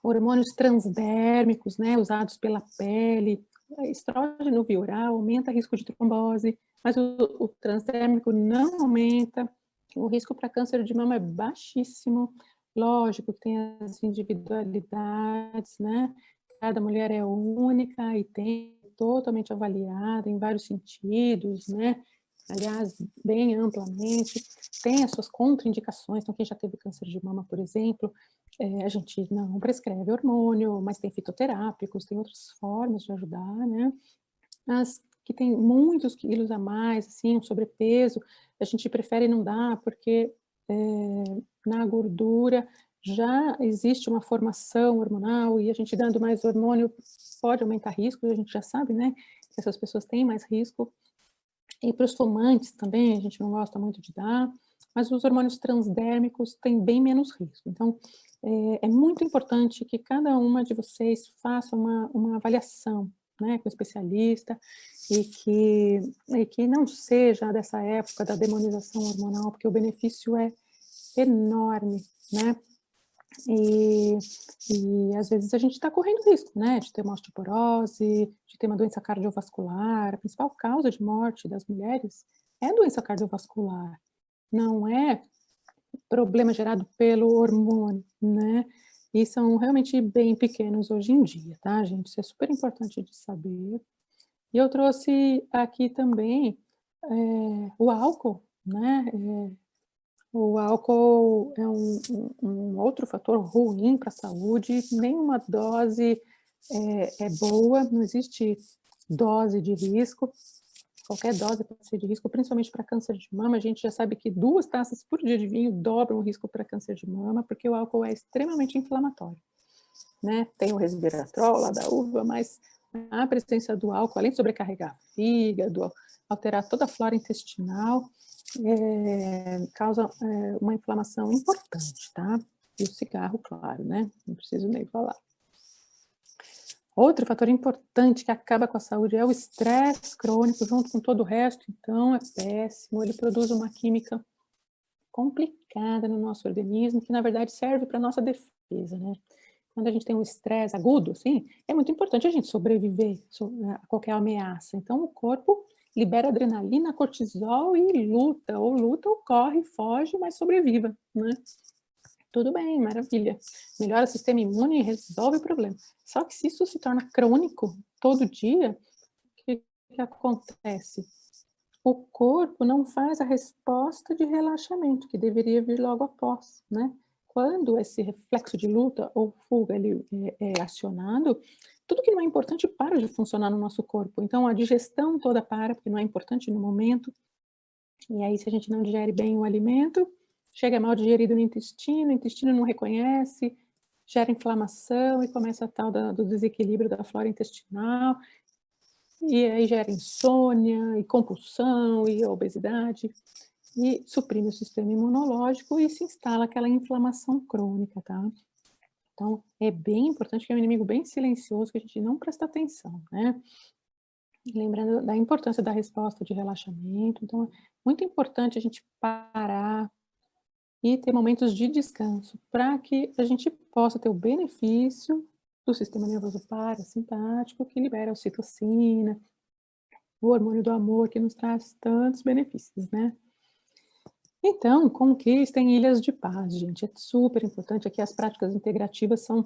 hormônios transdérmicos, né, usados pela pele. Estrógeno via oral aumenta o risco de trombose, mas o transdérmico não aumenta. O risco para câncer de mama é baixíssimo. Lógico que tem as individualidades, né? Cada mulher é única e tem totalmente avaliada em vários sentidos, né? Aliás, bem amplamente. Tem as suas contraindicações. Então, quem já teve câncer de mama, por exemplo, a gente não prescreve hormônio, mas tem fitoterápicos, tem outras formas de ajudar, né? As que tem muitos quilos a mais, assim, um sobrepeso, a gente prefere não dar, porque na gordura já existe uma formação hormonal, e a gente dando mais hormônio pode aumentar risco, a gente já sabe, né, que essas pessoas têm mais risco. E para os fumantes também, a gente não gosta muito de dar, mas os hormônios transdérmicos têm bem menos risco. Então, é muito importante que cada uma de vocês faça uma avaliação, né, com o especialista, e que não seja dessa época da demonização hormonal, porque o benefício é enorme, né? E às vezes a gente está correndo risco, né, de ter uma osteoporose, de ter uma doença cardiovascular. A principal causa de morte das mulheres é doença cardiovascular, não é problema gerado pelo hormônio, né? E são realmente bem pequenos hoje em dia, tá, gente? Isso é super importante de saber. E eu trouxe aqui também o álcool, né? O álcool é um outro fator ruim para a saúde, nenhuma dose é boa, não existe dose de risco, qualquer dose pode ser de risco, principalmente para câncer de mama. A gente já sabe que 2 taças por dia de vinho dobram o risco para câncer de mama, porque o álcool é extremamente inflamatório, né? Tem o resveratrol lá da uva, mas a presença do álcool, além de sobrecarregar fígado, alterar toda a flora intestinal, causa uma inflamação importante, tá? E o cigarro, claro, né? Não preciso nem falar. Outro fator importante que acaba com a saúde é o estresse crônico, junto com todo o resto, então é péssimo. Ele produz uma química complicada no nosso organismo, que na verdade serve para a nossa defesa, né? Quando a gente tem um estresse agudo, assim, é muito importante a gente sobreviver a qualquer ameaça. Então, o corpo libera adrenalina, cortisol e luta ou corre, foge, mas sobreviva, né? Tudo bem, maravilha. Melhora o sistema imune e resolve o problema. Só que se isso se torna crônico todo dia, o que acontece? O corpo não faz a resposta de relaxamento, que deveria vir logo após, né? Quando esse reflexo de luta ou fuga ele é acionado, tudo que não é importante para de funcionar no nosso corpo. Então, a digestão toda para, porque não é importante no momento. E aí, se a gente não digere bem o alimento, chega mal digerido no intestino, o intestino não reconhece, gera inflamação e começa a tal do desequilíbrio da flora intestinal, e aí gera insônia, e compulsão, e obesidade, e suprime o sistema imunológico e se instala aquela inflamação crônica, tá? Então, é bem importante, que é um inimigo bem silencioso, que a gente não presta atenção, né? Lembrando da importância da resposta de relaxamento. Então, é muito importante a gente parar e ter momentos de descanso, para que a gente possa ter o benefício do sistema nervoso parasimpático, que libera a ocitocina, o hormônio do amor, que nos traz tantos benefícios, né? Então, conquistem ilhas de paz, gente. É super importante. Aqui as práticas integrativas são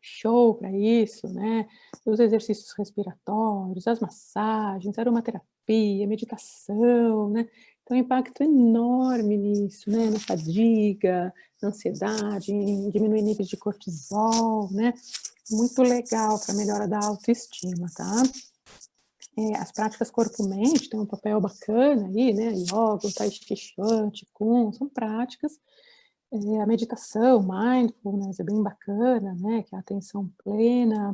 show para isso, né? Os exercícios respiratórios, as massagens, aromaterapia, meditação, né? Então, impacto enorme nisso, né? Na fadiga, na ansiedade, em diminuir níveis de cortisol, né? Muito legal para a melhora da autoestima, tá? As práticas corpo-mente têm um papel bacana aí, né? Yoga, o Tai Chi Chuan, Qigong, são práticas. A meditação, mindfulness, é bem bacana, né? Que é a atenção plena,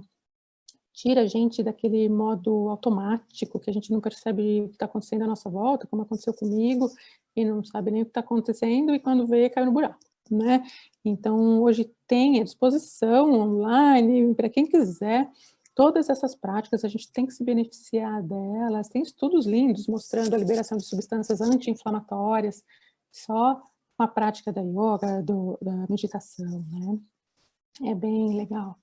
tira a gente daquele modo automático, que a gente não percebe o que está acontecendo à nossa volta, como aconteceu comigo, e não sabe nem o que está acontecendo, e quando vê, caiu no buraco, né? Então, hoje tem à disposição, online, para quem quiser, todas essas práticas, a gente tem que se beneficiar delas, tem estudos lindos mostrando a liberação de substâncias anti-inflamatórias, só com a prática da yoga, da meditação, né? É bem legal.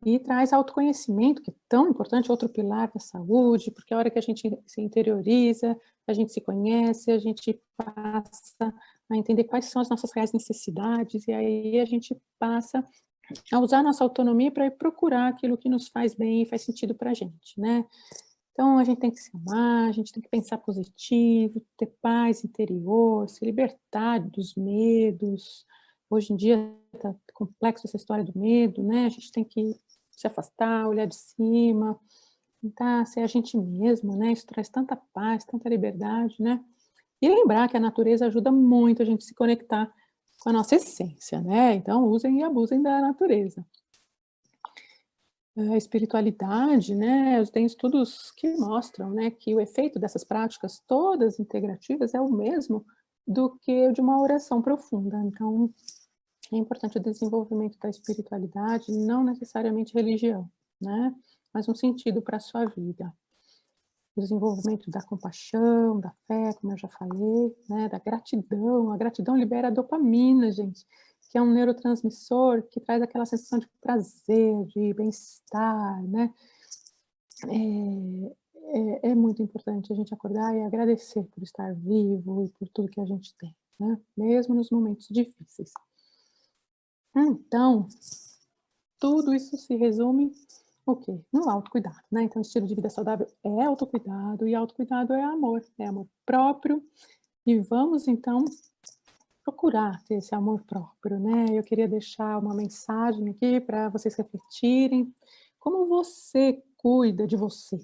E traz autoconhecimento, que é tão importante, outro pilar da saúde, porque a hora que a gente se interioriza, a gente se conhece, a gente passa a entender quais são as nossas reais necessidades, e aí a gente passa a usar a nossa autonomia para ir procurar aquilo que nos faz bem e faz sentido para a gente, né? Então, a gente tem que se amar, a gente tem que pensar positivo, ter paz interior, se libertar dos medos. Hoje em dia está complexo essa história do medo, né? A gente tem que se afastar, olhar de cima, tentar ser a gente mesmo, né? Isso traz tanta paz, tanta liberdade, né? E lembrar que a natureza ajuda muito a gente se conectar com a nossa essência, né? Então, usem e abusem da natureza. A espiritualidade, né, tem estudos que mostram, né, que o efeito dessas práticas todas integrativas é o mesmo do que o de uma oração profunda. Então, é importante o desenvolvimento da espiritualidade, não necessariamente religião, né, mas um sentido para a sua vida. O desenvolvimento da compaixão, da fé, como eu já falei, né, da gratidão. A gratidão libera dopamina, gente, que é um neurotransmissor que traz aquela sensação de prazer, de bem-estar, né? É muito importante a gente acordar e agradecer por estar vivo e por tudo que a gente tem, né? Mesmo nos momentos difíceis. Então, tudo isso se resume o quê? No autocuidado, né? Então, estilo de vida saudável é autocuidado, e autocuidado é amor próprio, e vamos, então, procurar ter esse amor próprio, né? Eu queria deixar uma mensagem aqui para vocês refletirem. Como você cuida de você?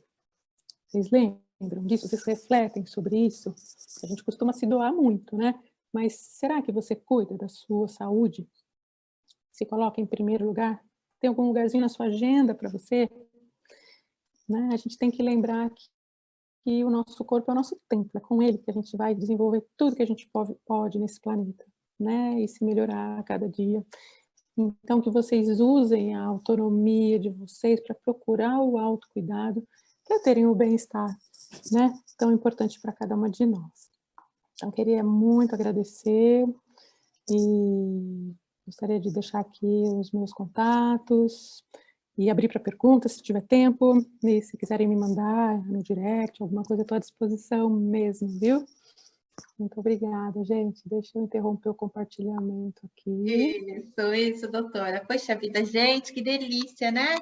Vocês lembram disso? Vocês refletem sobre isso? A gente costuma se doar muito, né? Mas será que você cuida da sua saúde? Se coloca em primeiro lugar? Tem algum lugarzinho na sua agenda para você? Né? A gente tem que lembrar que o nosso corpo é o nosso templo, é com ele que a gente vai desenvolver tudo que a gente pode nesse planeta, né? E se melhorar a cada dia. Então, que vocês usem a autonomia de vocês para procurar o autocuidado, para terem o bem-estar, né? Tão importante para cada uma de nós. Então, queria muito agradecer e gostaria de deixar aqui os meus contatos e abrir para perguntas, se tiver tempo, e se quiserem me mandar no direct, alguma coisa, estou à disposição mesmo, viu? Muito obrigada, gente. Deixa eu interromper o compartilhamento aqui. Isso, doutora. Poxa vida, gente, que delícia, né?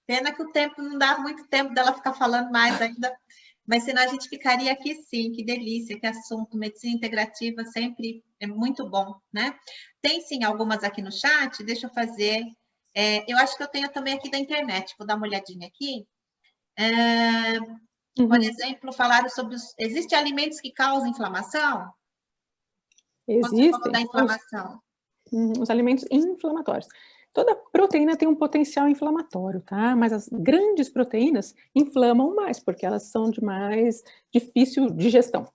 Pena que o tempo não dá muito tempo dela ficar falando mais ainda, mas senão a gente ficaria aqui sim, que delícia, que assunto, medicina integrativa sempre é muito bom, né? Tem sim algumas aqui no chat, deixa eu fazer. Eu acho que eu tenho também aqui da internet, vou dar uma olhadinha aqui. Por exemplo, falaram sobre existem alimentos que causam inflamação? Quando você falou da Existem inflamação. os alimentos inflamatórios. Toda proteína tem um potencial inflamatório, tá? Mas as grandes proteínas inflamam mais, porque elas são de mais difícil digestão.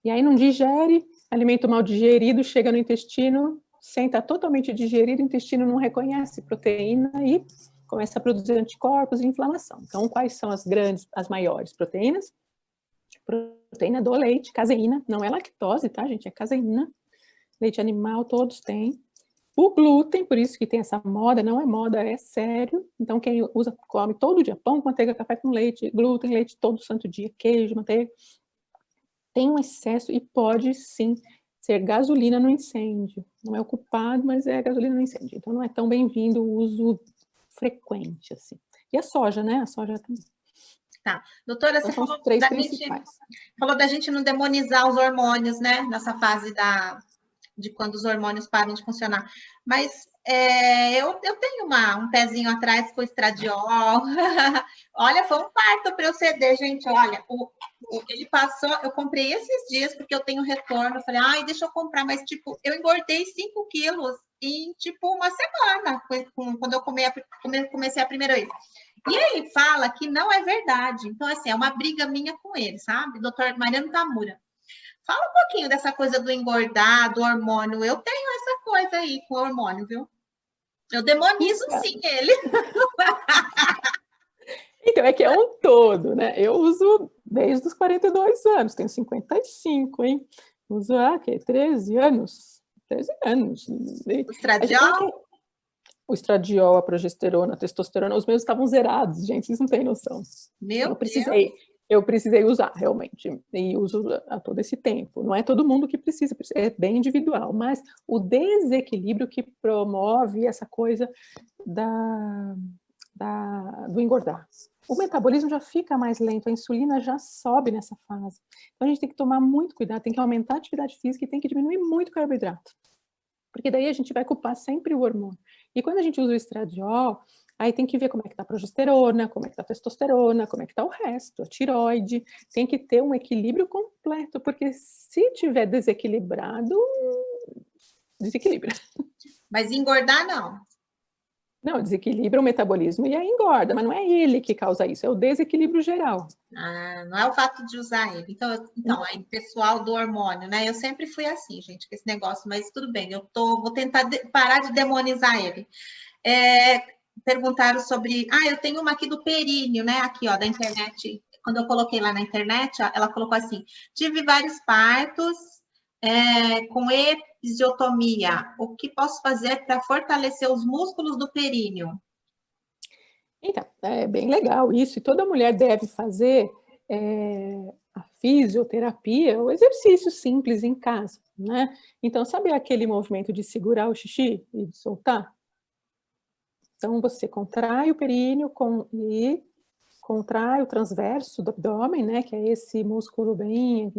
E aí não digere, alimento mal digerido, chega no intestino, sem estar totalmente digerido, o intestino não reconhece proteína e começa a produzir anticorpos e inflamação. Então, quais são as maiores proteínas? Proteína do leite, caseína, não é lactose, tá, gente? É caseína. Leite animal, todos têm. O glúten, por isso que tem essa moda, não é moda, é sério. Então, quem usa, come todo dia pão, manteiga, café com leite, glúten, leite todo santo dia, queijo, manteiga, tem um excesso e pode, sim, ser gasolina no incêndio, Não é o culpado, mas é a gasolina no incêndio. Então, não é tão bem-vindo o uso frequente, assim. E a soja, né? A soja também. Tá. Doutora, Então, você são os três principais. falou da gente não demonizar os hormônios, né? Nessa fase de quando os hormônios param de funcionar. Mas eu tenho um pezinho atrás com estradiol. Olha, foi um parto para eu ceder, gente. Olha, ele passou, eu comprei esses dias porque eu tenho retorno. Eu falei, ai, deixa eu comprar, mas tipo, eu engordei 5 quilos em tipo uma semana, quando eu comecei a primeira vez. E ele fala que não é verdade. Então, assim, é uma briga minha com ele, sabe? Doutor Mariano Tamura. Fala um pouquinho dessa coisa do engordar, do hormônio. Eu tenho essa coisa aí com o hormônio, viu? Eu demonizo sim ele. Então, é que é um todo, né? Eu uso desde os 42 anos, tenho 55, hein? Uso há, 13 anos? 13 anos. O estradiol? O estradiol, a progesterona, a testosterona, os meus estavam zerados, gente, vocês não têm noção. Meu Eu precisei usar, realmente, e uso a todo esse tempo. Não é todo mundo que precisa, é bem individual, mas o desequilíbrio que promove essa coisa do engordar. O metabolismo já fica mais lento, a insulina já sobe nessa fase. Então, a gente tem que tomar muito cuidado, tem que aumentar a atividade física e tem que diminuir muito o carboidrato. Porque daí a gente vai culpar sempre o hormônio. E quando a gente usa o estradiol, aí tem que ver como é que está a progesterona, como é que está a testosterona, como é que está o resto, a tiroide. Tem que ter um equilíbrio completo, porque se tiver desequilibrado, desequilibra. Mas engordar, não. Não, desequilibra o metabolismo e aí engorda, mas não é ele que causa isso, é o desequilíbrio geral. Ah, não é o fato de usar ele. Então aí, pessoal do hormônio, né? Eu sempre fui assim, gente, com esse negócio, mas tudo bem, vou tentar parar de demonizar ele. Perguntaram sobre. Eu tenho uma aqui do períneo, né? Aqui, ó, da internet. Quando eu coloquei lá na internet, ela colocou assim: tive vários partos com episiotomia. O que posso fazer para fortalecer os músculos do períneo? Então, é bem legal isso, e toda mulher deve fazer a fisioterapia, o exercício simples em casa, né? Então, sabe aquele movimento de segurar o xixi e de soltar? Então, você contrai o períneo e contrai o transverso do abdômen, né? Que é esse músculo bem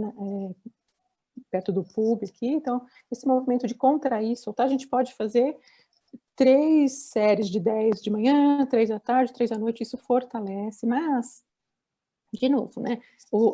perto do público aqui. Então, esse movimento de contrair e soltar, a gente pode fazer 3 séries de 10 de manhã, 3 à tarde, 3 à noite, isso fortalece, mas, de novo, né,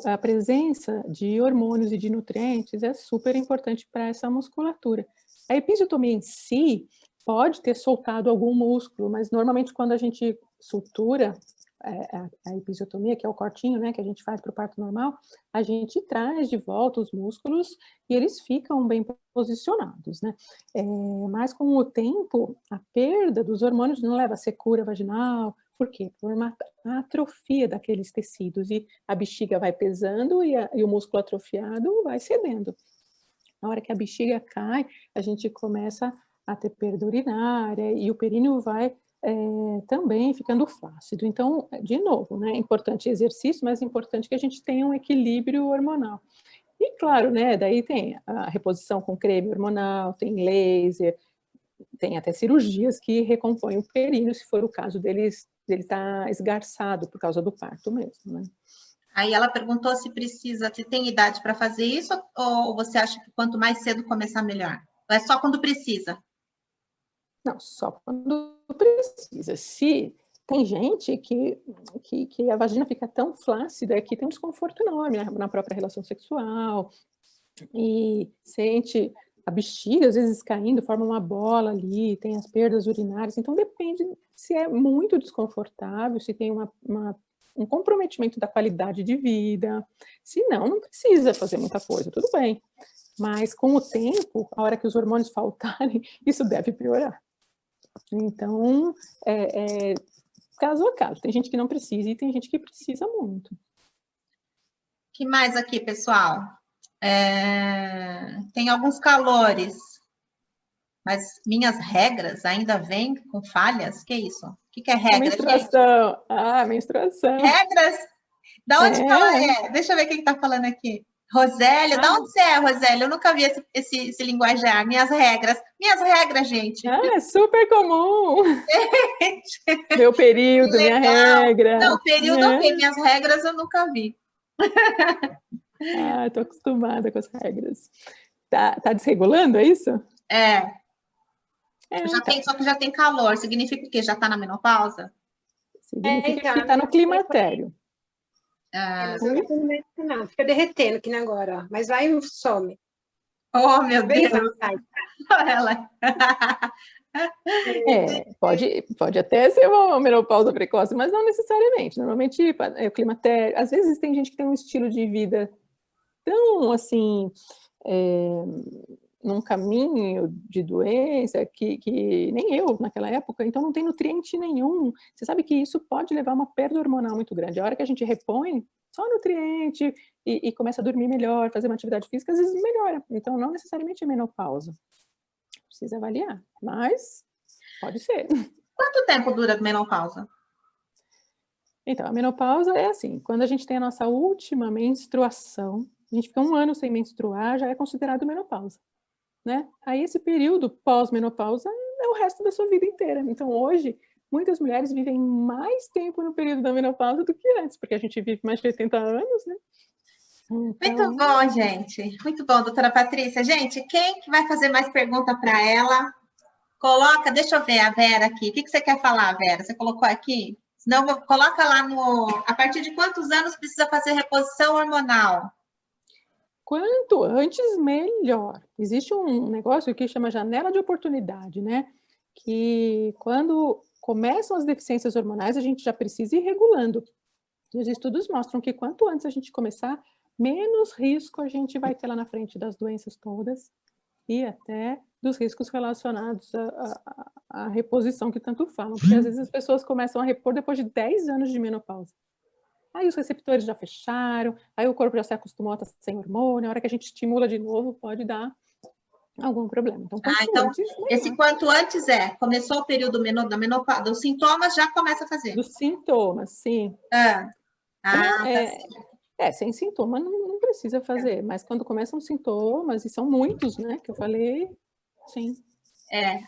a presença de hormônios e de nutrientes é super importante para essa musculatura. A episiotomia em si pode ter soltado algum músculo, mas normalmente quando a gente sutura a episiotomia, que é o cortinho, né, que a gente faz para o parto normal, a gente traz de volta os músculos e eles ficam bem posicionados, né? Mas com o tempo, a perda dos hormônios não leva a secura vaginal. Por quê? Por uma atrofia daqueles tecidos, e a bexiga vai pesando e o músculo atrofiado vai cedendo. Na hora que a bexiga cai, a gente começa a ter perda urinária e o períneo vai também ficando flácido. Então, de novo, né, é importante exercício, mas é importante que a gente tenha um equilíbrio hormonal. E claro, né, daí tem a reposição com creme hormonal, tem laser, tem até cirurgias que recompõem o períneo, se for o caso dele estar esgarçado por causa do parto mesmo, né? Aí ela perguntou se tem idade para fazer isso, ou você acha que quanto mais cedo começar, melhor? Ou é só quando precisa? Não, só quando precisa. Se tem gente que a vagina fica tão flácida que tem um desconforto enorme na própria relação sexual e sente a bexiga às vezes caindo, forma uma bola ali, tem as perdas urinárias. Então depende se é muito desconfortável, se tem um comprometimento da qualidade de vida. Se não, não precisa fazer muita coisa, tudo bem. Mas com o tempo, a hora que os hormônios faltarem, isso deve piorar. Então, caso a caso. Tem gente que não precisa e tem gente que precisa muito. Que mais aqui, pessoal? Tem alguns calores, mas minhas regras ainda vêm com falhas? Que isso? O que é regra, a menstruação. Gente? Menstruação. Regras? Da onde que ela é? Deixa eu ver quem está falando aqui. Rosélia, da onde você é, Rosélia? Eu nunca vi esse linguajar. Minhas regras, gente. É super comum. Meu período, minha Legal. regra. Não, período ok, minhas regras eu nunca vi. Tô acostumada com as regras. Tá desregulando, é isso? Então. Só que já tem calor, significa o quê? Já tá na menopausa? Significa que tá no climatério. Não, fica derretendo aqui agora, ó. Mas vai e some. Oh, meu Deus! Ela. Pode até ser uma menopausa precoce, mas não necessariamente. Normalmente, o climatério... Às vezes tem gente que tem um estilo de vida tão, assim, num caminho de doença que nem eu naquela época, então não tem nutriente nenhum. Você sabe que isso pode levar a uma perda hormonal muito grande. A hora que a gente repõe só nutriente e começa a dormir melhor, fazer uma atividade física, às vezes melhora. Então não necessariamente é menopausa. Precisa avaliar, mas pode ser. Quanto tempo dura a menopausa? Então, a menopausa é assim, quando a gente tem a nossa última menstruação, a gente fica 1 ano sem menstruar, já é considerado menopausa, né? Aí esse período pós-menopausa é o resto da sua vida inteira. Então, hoje, muitas mulheres vivem mais tempo no período da menopausa do que antes, porque a gente vive mais de 80 anos, né? Então... Muito bom, gente. Muito bom, doutora Patrícia. Gente, quem que vai fazer mais pergunta para ela? Coloca, deixa eu ver a Vera aqui. O que você quer falar, Vera? Você colocou aqui? Senão, coloca lá a partir de quantos anos precisa fazer reposição hormonal? Quanto antes, melhor. Existe um negócio que chama janela de oportunidade, né? Que quando começam as deficiências hormonais, a gente já precisa ir regulando. E os estudos mostram que quanto antes a gente começar, menos risco a gente vai ter lá na frente das doenças todas e até dos riscos relacionados à reposição que tanto falam. Porque às vezes as pessoas começam a repor depois de 10 anos de menopausa. Aí os receptores já fecharam, aí o corpo já se acostumou a estar sem hormônio, a hora que a gente estimula de novo pode dar algum problema. Então, antes, esse quanto antes começou o período da menopausa, dos sintomas já começa a fazer? Dos sintomas, sim. Sem sintoma não precisa fazer, mas quando começam os sintomas, e são muitos, né, que eu falei, sim.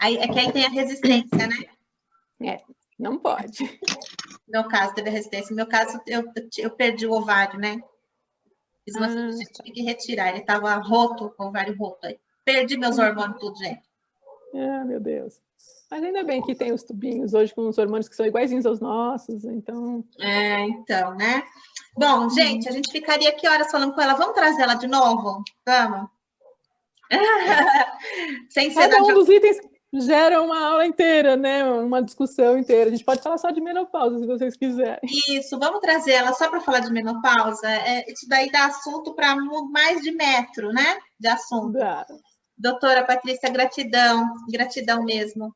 Aí tem a resistência, né? Não pode. No meu caso, teve resistência. No meu caso, eu perdi o ovário, né? Fiz uma cirurgia, tive que retirar. Ele estava roto, o ovário roto aí. Perdi meus hormônios tudo, gente. Meu Deus. Mas ainda bem que tem os tubinhos hoje com os hormônios que são iguaizinhos aos nossos, então... Então, né? Bom, gente, a gente ficaria aqui horas falando com ela. Vamos trazer ela de novo? Vamos? Sem ser Cada um dos itens gera uma aula inteira, né? Uma discussão inteira. A gente pode falar só de menopausa, se vocês quiserem. Isso, vamos trazer ela só para falar de menopausa. Isso daí dá assunto para mais de metro, né? De assunto. Dá. Doutora Patrícia, gratidão mesmo.